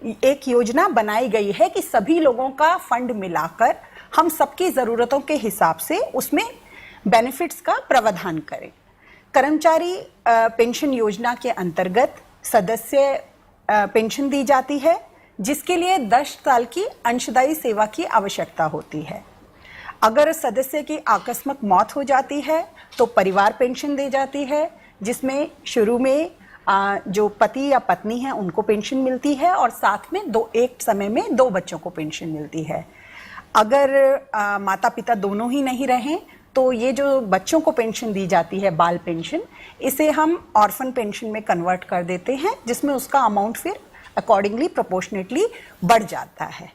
एक योजना बनाई गई है कि सभी लोगों का फंड मिलाकर हम सबकी ज़रूरतों के हिसाब से उसमें बेनिफिट्स का प्रावधान करें। कर्मचारी पेंशन योजना के अंतर्गत सदस्य पेंशन दी जाती है, जिसके लिए 10 साल की अंशदायी सेवा की आवश्यकता होती है। अगर सदस्य की आकस्मिक मौत हो जाती है तो परिवार पेंशन दी जाती है, जिसमें शुरू में जो पति या पत्नी है उनको पेंशन मिलती है और साथ में एक समय में 2 बच्चों को पेंशन मिलती है। अगर माता पिता दोनों ही नहीं रहें तो ये जो बच्चों को पेंशन दी जाती है, बाल पेंशन, इसे हम ऑर्फन पेंशन में कन्वर्ट कर देते हैं, जिसमें उसका अमाउंट फिर अकॉर्डिंगली प्रोपोर्शनेटली बढ़ जाता है।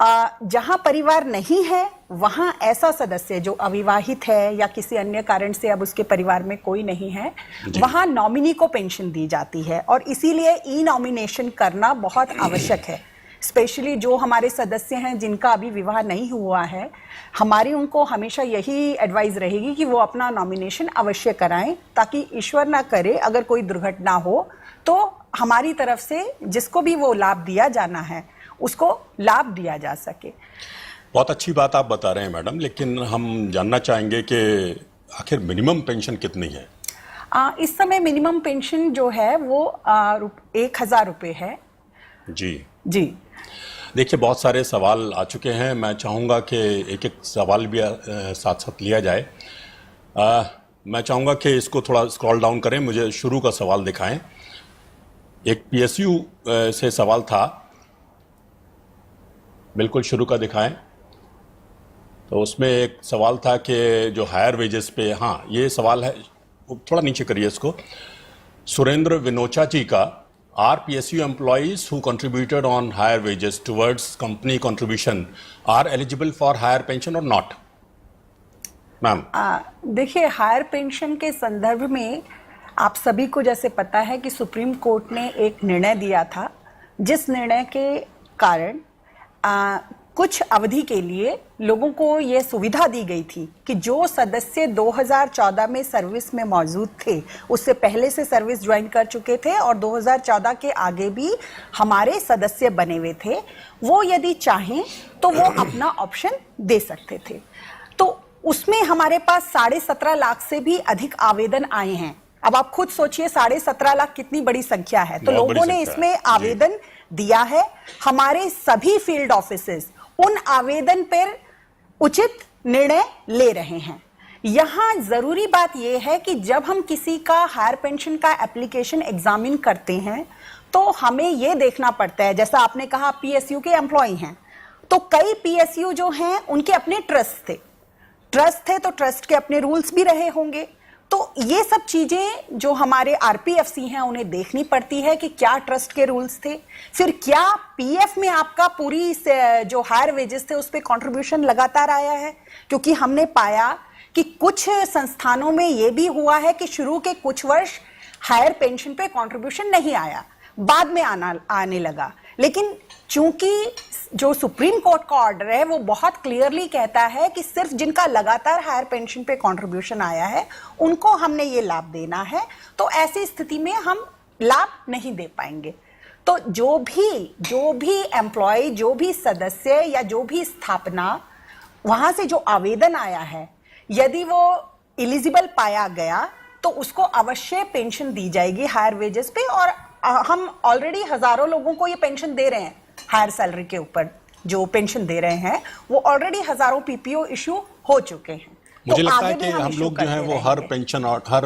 जहां परिवार नहीं है वहां ऐसा सदस्य जो अविवाहित है या किसी अन्य कारण से अब उसके परिवार में कोई नहीं है, वहां नॉमिनी को पेंशन दी जाती है। और इसीलिए ई नॉमिनेशन करना बहुत आवश्यक है। स्पेशली जो हमारे सदस्य हैं जिनका अभी विवाह नहीं हुआ है, हमारी उनको हमेशा यही एडवाइस रहेगी कि वो अपना नॉमिनेशन अवश्य कराएं, ताकि ईश्वर ना करे अगर कोई दुर्घटना हो तो हमारी तरफ से जिसको भी वो लाभ दिया जाना है उसको लाभ दिया जा सके। बहुत अच्छी बात आप बता रहे हैं मैडम, लेकिन हम जानना चाहेंगे कि आखिर मिनिमम पेंशन कितनी है? इस समय मिनिमम पेंशन जो है वो 1000 रुपये है। जी देखिए, बहुत सारे सवाल आ चुके हैं। मैं चाहूँगा कि एक एक सवाल भी साथ साथ लिया जाए। मैं चाहूँगा कि इसको थोड़ा स्क्रॉल डाउन करें, मुझे शुरू का सवाल दिखाएं। एक पीएसयू से सवाल था, बिल्कुल शुरू का दिखाएं। तो उसमें एक सवाल था कि जो हायर वेजेस पे, हाँ ये सवाल है, थोड़ा नीचे करिए इसको। सुरेंद्र विनोचा जी का, are PSU employees who contributed on higher wages towards company contribution are eligible for higher pension और नॉट? मैम देखिए, हायर पेंशन के संदर्भ में आप सभी को जैसे पता है कि सुप्रीम कोर्ट ने एक निर्णय दिया था, जिस निर्णय के कारण कुछ अवधि के लिए लोगों को ये सुविधा दी गई थी कि जो सदस्य 2014 में सर्विस में मौजूद थे, उससे पहले से सर्विस ज्वाइन कर चुके थे और 2014 के आगे भी हमारे सदस्य बने हुए थे, वो यदि चाहें तो वो अपना ऑप्शन दे सकते थे। तो उसमें हमारे पास 17.5 लाख से भी अधिक आवेदन आए हैं। अब आप खुद सोचिए 17.5 लाख कितनी बड़ी संख्या है। तो लोगों ने इसमें आवेदन दिया है। हमारे सभी फील्ड ऑफिसेस उन आवेदन पर उचित निर्णय ले रहे हैं। यहां जरूरी बात यह है कि जब हम किसी का हायर पेंशन का एप्लीकेशन एग्जामिन करते हैं तो हमें यह देखना पड़ता है, जैसा आपने कहा पीएसयू के एम्प्लॉय हैं, तो कई पीएसयू जो हैं उनके अपने ट्रस्ट थे तो ट्रस्ट के अपने रूल्स भी रहे होंगे। तो ये सब चीजें जो हमारे आरपीएफसी हैं उन्हें देखनी पड़ती है कि क्या ट्रस्ट के रूल्स थे, फिर क्या पीएफ में आपका पूरी जो हायर वेजेस थे उस पर कॉन्ट्रीब्यूशन लगातार आया है। क्योंकि हमने पाया कि कुछ संस्थानों में ये भी हुआ है कि शुरू के कुछ वर्ष हायर पेंशन पे कॉन्ट्रीब्यूशन नहीं आया, बाद में आने लगा। लेकिन चूंकि जो सुप्रीम कोर्ट का ऑर्डर है वो बहुत क्लियरली कहता है कि सिर्फ जिनका लगातार हायर पेंशन पे कंट्रीब्यूशन आया है उनको हमने ये लाभ देना है, तो ऐसी स्थिति में हम लाभ नहीं दे पाएंगे। तो जो भी एम्प्लॉय, जो भी सदस्य या जो भी स्थापना, वहां से जो आवेदन आया है, यदि वो एलिजिबल पाया गया तो उसको अवश्य पेंशन दी जाएगी हायर वेजेस पे। और हम ऑलरेडी हजारों लोगों को ये पेंशन दे रहे हैं, हायर सैलरी के ऊपर जो पेंशन दे रहे हैं वो ऑलरेडी हजारों पीपीओ इशू हो चुके हैं। मुझे लगता है कि हम लोग जो है वो हर पेंशन और हर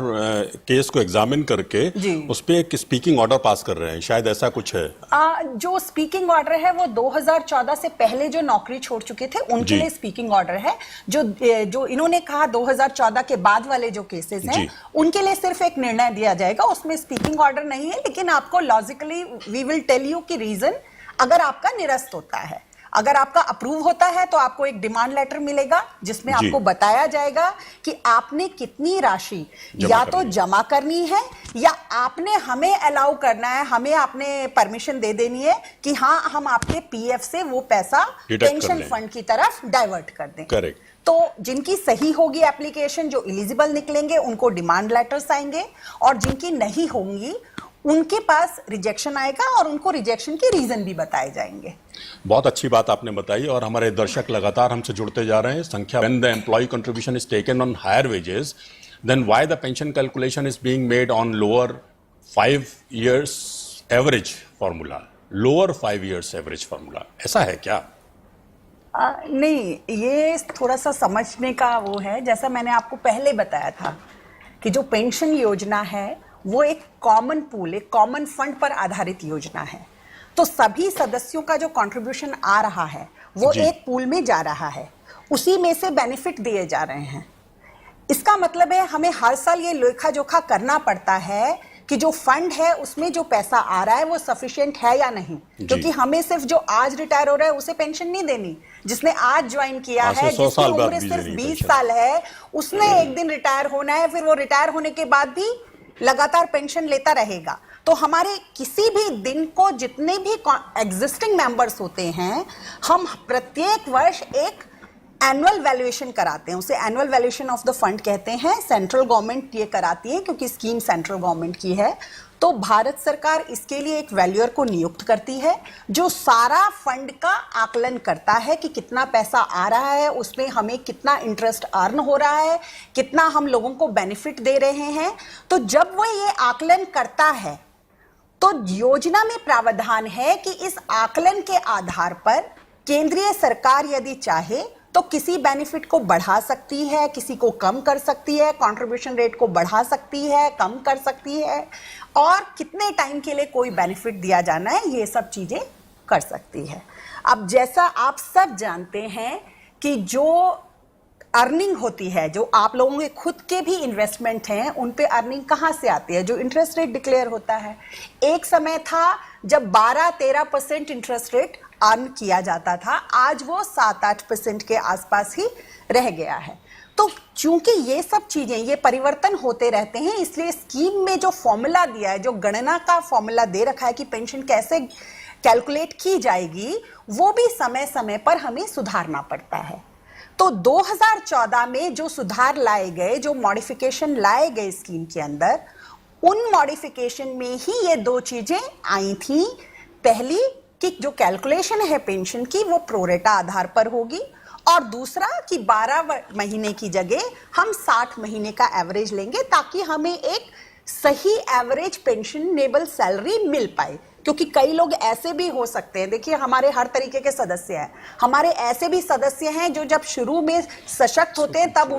केस को एग्जामिन करके उस पर एक स्पीकिंग ऑर्डर पास कर रहे हैं, शायद ऐसा कुछ है। जो स्पीकिंग ऑर्डर है वो 2014 से पहले जो नौकरी छोड़ चुके थे उनके लिए स्पीकिंग ऑर्डर है। जो इन्होंने कहा 2014 के बाद वाले जो केसेस हैं उनके लिए सिर्फ एक निर्णय दिया जाएगा, उसमें स्पीकिंग ऑर्डर नहीं है। लेकिन आपको logically we will tell you कि रीजन अगर आपका निरस्त होता है, अगर आपका अप्रूव होता है तो आपको एक डिमांड लेटर मिलेगा जिसमें आपको बताया जाएगा कि आपने कितनी राशि या तो जमा करनी है या आपने हमें अलाउ करना है, हमें आपने परमिशन दे देनी है कि हाँ हम आपके पीएफ से वो पैसा पेंशन फंड की तरफ डाइवर्ट कर दें। करेक्ट। तो जिनकी सही होगी एप्लीकेशन, जो एलिजिबल निकलेंगे उनको डिमांड लेटर्स आएंगे, और जिनकी नहीं होंगी उनके पास रिजेक्शन आएगा और उनको रिजेक्शन के रीजन भी बताए जाएंगे। बहुत अच्छी बात आपने बताई और हमारे दर्शक लगातार हमसे जुड़ते जा रहे हैं। संख्या when the employee contribution is taken on higher wages, then why the pension calculation is being made on lower 5 years average formula? Lower 5 years average formula, ऐसा है क्या? नहीं, ये थोड़ा सा समझने का वो है, जैसा मैंने आपको पहले बताया था कि जो पेंशन योजना है वो एक कॉमन पूल, एक कॉमन फंड पर आधारित योजना है। तो सभी सदस्यों का जो कंट्रीब्यूशन आ रहा है वो एक पूल में जा रहा है, उसी में से बेनिफिट दिए जा रहे हैं। इसका मतलब है हमें हर साल ये लेखा जोखा करना पड़ता है कि जो फंड है उसमें जो पैसा आ रहा है वो सफिशिएंट है या नहीं, क्योंकि हमें सिर्फ जो आज रिटायर हो रहा है उसे पेंशन नहीं देनी। जिसने आज ज्वाइन किया है, जिसकी उम्र सिर्फ 20 साल है, उसने एक दिन रिटायर होना है, फिर वो रिटायर होने के बाद भी लगातार पेंशन लेता रहेगा। तो हमारे किसी भी दिन को जितने भी एग्जिस्टिंग मेंबर्स होते हैं, हम प्रत्येक वर्ष एक एनुअल वैल्यूएशन कराते हैं, उसे annual valuation of the fund कहते हैं। सेंट्रल गवर्नमेंट ये कराती है क्योंकि स्कीम सेंट्रल गवर्नमेंट की है। तो भारत सरकार इसके लिए एक वैल्यूअर को नियुक्त करती है जो सारा फंड का आकलन करता है कि कितना पैसा आ रहा है, उसमें हमें कितना इंटरेस्ट अर्न हो रहा है, कितना हम लोगों को बेनिफिट दे रहे हैं। तो जब वो ये आकलन करता है तो योजना में प्रावधान है कि इस आकलन के आधार पर केंद्रीय सरकार यदि चाहे तो किसी बेनिफिट को बढ़ा सकती है, किसी को कम कर सकती है, कंट्रीब्यूशन रेट को बढ़ा सकती है, कम कर सकती है, और कितने टाइम के लिए कोई बेनिफिट दिया जाना है, ये सब चीजें कर सकती है। अब जैसा आप सब जानते हैं कि जो अर्निंग होती है, जो आप लोगों के खुद के भी इन्वेस्टमेंट हैं, उन पे अर्निंग कहाँ से आती है? जो इंटरेस्ट रेट डिक्लेयर होता है। एक समय था जब 12-13% इंटरेस्ट रेट अर्न किया जाता था, आज वो 7-8% के आसपास ही रह गया है। तो चूंकि ये सब चीजें, ये परिवर्तन होते रहते हैं, इसलिए स्कीम में जो फॉर्मूला दिया है, जो गणना का फॉर्मूला दे रखा है कि पेंशन कैसे कैलकुलेट की जाएगी, वो भी समय समय पर हमें सुधारना पड़ता है। तो 2014 में जो सुधार लाए गए, जो मॉडिफिकेशन लाए गए स्कीम के अंदर, उन मॉडिफिकेशन में ही ये दो चीजें आई थी। पहली कि जो कैलकुलेशन है पेंशन की वो प्रोरेटा आधार पर होगी, और दूसरा कि 12 महीने की जगह हम 60 महीने का एवरेज लेंगे ताकि हमें एक सही एवरेज पेंशनेबल सैलरी मिल पाए। क्योंकि कई लोग ऐसे भी हो सकते हैं, देखिए हमारे हर तरीके के सदस्य हैं, हमारे ऐसे भी सदस्य हैं जो जब शुरू में सशक्त होते हैं तब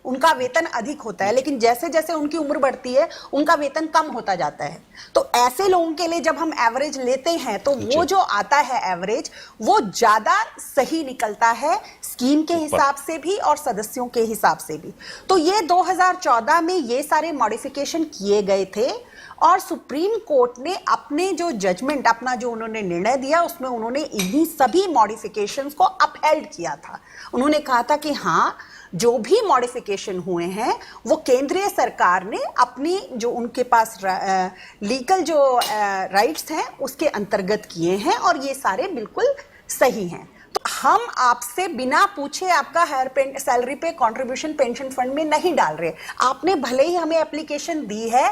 उनका वेतन अधिक होता है, लेकिन जैसे जैसे उनकी उम्र बढ़ती है उनका वेतन कम होता जाता है। तो ऐसे लोगों के लिए जब हम एवरेज लेते हैं तो वो जो आता है एवरेज, वो ज्यादा सही निकलता है स्कीम के हिसाब से भी और सदस्यों के हिसाब से भी। तो ये 2014 में ये सारे मॉडिफिकेशन किए गए थे, और सुप्रीम कोर्ट ने अपने जो जजमेंट, अपना जो उन्होंने निर्णय दिया, उसमें उन्होंने इन्हीं सभी मॉडिफिकेशंस को अपहेल्ड किया था। उन्होंने कहा था कि हाँ, जो भी मॉडिफिकेशन हुए हैं वो केंद्रीय सरकार ने अपनी जो उनके पास लीगल जो राइट्स हैं उसके अंतर्गत किए हैं, और ये सारे बिल्कुल सही हैं। तो हम आपसे बिना पूछे आपका हायर सैलरी पे कंट्रीब्यूशन पेंशन फंड में नहीं डाल रहे। आपने भले ही हमें एप्लीकेशन दी है,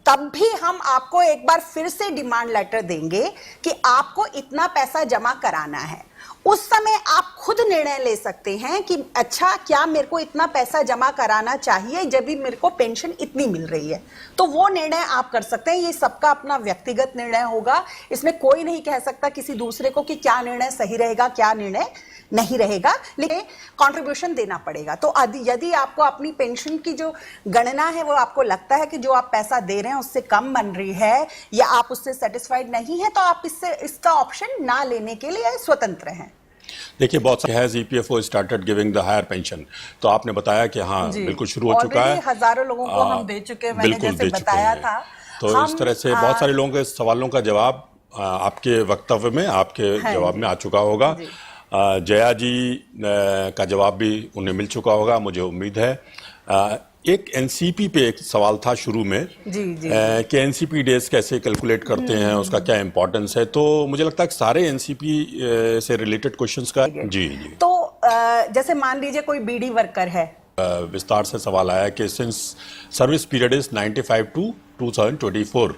तब भी हम आपको एक बार फिर से डिमांड लेटर देंगे कि आपको इतना पैसा जमा कराना है। उस समय आप खुद निर्णय ले सकते हैं कि अच्छा, क्या मेरे को इतना पैसा जमा कराना चाहिए जब भी मेरे को पेंशन इतनी मिल रही है। तो वो निर्णय आप कर सकते हैं। ये सबका अपना व्यक्तिगत निर्णय होगा, इसमें कोई नहीं कह सकता किसी दूसरे को कि क्या निर्णय सही रहेगा, क्या निर्णय नहीं रहेगा, लेकिन कंट्रीब्यूशन देना पड़ेगा। तो यदि आपको अपनी पेंशन की जो गणना है वो आपको लगता है कि जो आप पैसा दे रहे हैं उससे कम बन रही है, या आप उससे सेटिस्फाइड नहीं है, तो आप इसका ऑप्शन ना लेने के लिए स्वतंत्र हैं। देखिए, बहुत सारे has EPFO started giving the higher pension, तो आपने बताया कि हाँ बिल्कुल शुरू हो चुका है, हजारों लोगों को हम दे चुके हैं, मैंने जैसे बताया था। तो इस तरह से बहुत सारे लोगों के सवालों का जवाब आपके वक्तव्य में, आपके जवाब में आ चुका होगा। जया जी का जवाब भी उन्हें मिल चुका होगा, मुझे उम्मीद है। एक एनसीपी पे एक सवाल था शुरू में कि एनसीपी डेज कैसे कैलकुलेट करते हैं, उसका क्या इंपॉर्टेंस है। तो मुझे लगता है कि सारे एनसीपी से रिलेटेड क्वेश्चंस का जी। तो जैसे मान लीजिए कोई बीडी वर्कर है, विस्तार से सवाल आया कि since service period is 95 to 2024,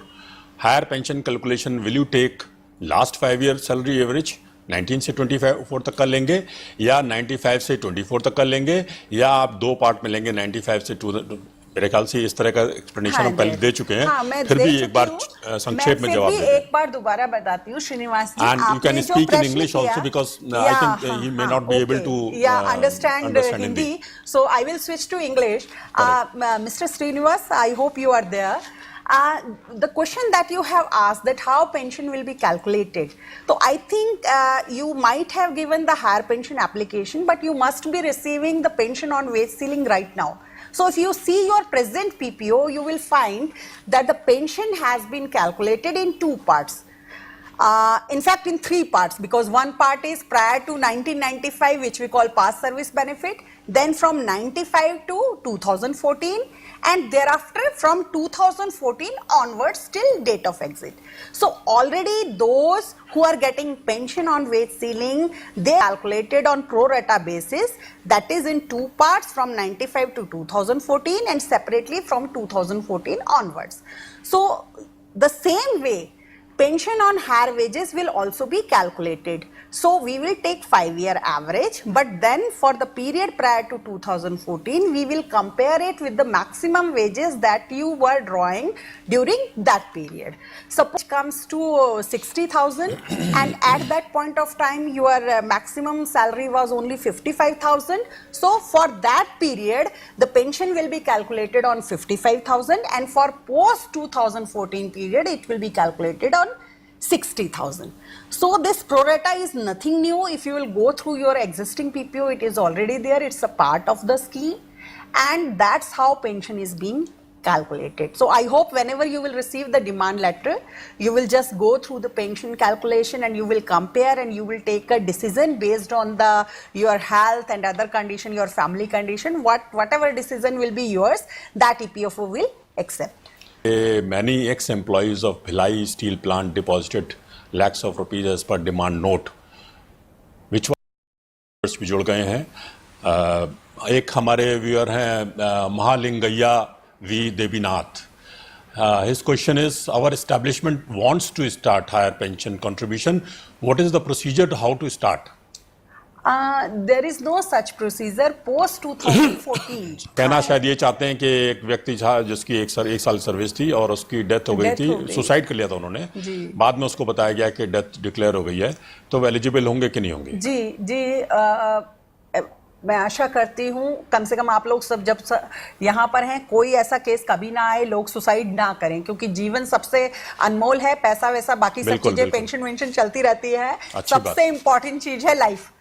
higher pension calculation will you take last 5 year salary average 19 से 24 तक का लेंगे, या 95 से 24 तक का लेंगे, या आप दो पार्ट में लेंगे 95 से 2? मेरे ख्याल से इस तरह का एक्सप्लेनेशन हम पहले दे चुके हैं। फिर भी एक बार संक्षेप में जवाब दें। एक बार दोबारा बताती हूँ Srinivas ji, and you can speak in English also because I think he may not be able to understand Hindi, so I will switch to English. Mr. Srinivas, I hope you are there. The question that you have asked, that how pension will be calculated. So I think you might have given the higher pension application, but you must be receiving the pension on wage ceiling right now. So if you see your present PPO, you will find that the pension has been calculated in two parts. In fact, in three parts, because one part is prior to 1995, which we call past service benefit, then from 95 to 2014, and thereafter from 2014 onwards till date of exit. So already those who are getting pension on wage ceiling, they calculated on pro rata basis, that is in two parts from 95 to 2014 and separately from 2014 onwards. So the same way, pension on higher wages will also be calculated. So we will take 5-year average, but then for the period prior to 2014, we will compare it with the maximum wages that you were drawing during that period. Suppose it comes to 60,000 and at that point of time your maximum salary was only 55,000. So for that period, the pension will be calculated on 55,000, and for post 2014 period, it will be calculated on 60,000. So this pro rata is nothing new. If you will go through your existing PPO, it is already there. It's a part of the scheme, and that's how pension is being calculated. So I hope whenever you will receive the demand letter, you will just go through the pension calculation and you will compare, and you will take a decision based on your health and other condition, your family condition. Whatever decision will be yours, that EPFO will accept. Many ex-employees of Bhilai steel plant deposited lakhs of rupees as per demand note, which was भी जुड़ गए हैं. एक हमारे viewer हैं Mahalingaiah V Devinath. His question is, our establishment wants to start higher pension contribution. What is the procedure to how to start? There is no such procedure post 2014. कहना शायद ये चाहते हैं कि एक व्यक्ति था जिसकी एक साल सर्विस थी और उसकी डेथ हो गई थी, सुसाइड कर लिया था उन्होंने, बाद में उसको बताया गया कि डेथ डिक्लेयर हो गई है, तो वो एलिजिबल होंगे कि नहीं होंगे? जी, मैं आशा करती हूँ कम से कम आप लोग सब जब यहाँ पर हैं, कोई ऐसा केस कभी ना आए, लोग सुसाइड ना करें, क्योंकि जीवन सबसे अनमोल है. पैसा वैसा बाकी सब चीजें, पेंशन वेंशन चलती रहती है, सबसे इम्पोर्टेंट चीज है लाइफ,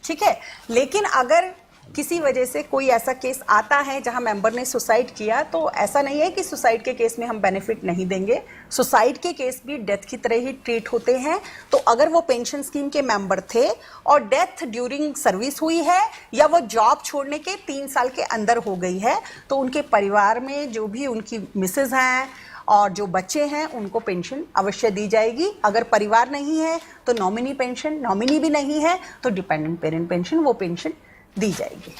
ठीक है. लेकिन अगर किसी वजह से कोई ऐसा केस आता है जहां मेंबर ने सुसाइड किया, तो ऐसा नहीं है कि सुसाइड के केस में हम बेनिफिट नहीं देंगे. सुसाइड के केस भी डेथ की तरह ही ट्रीट होते हैं. तो अगर वो पेंशन स्कीम के मेंबर थे और डेथ ड्यूरिंग सर्विस हुई है, या वो जॉब छोड़ने के 3 साल के अंदर हो गई है, तो उनके परिवार में जो भी उनकी मिसेज हैं और जो बच्चे हैं, उनको पेंशन अवश्य दी जाएगी. अगर परिवार नहीं है तो नॉमिनी पेंशन, नॉमिनी भी नहीं है तो डिपेंडेंट पेरेंट पेंशन, वो पेंशन दी जाएगी.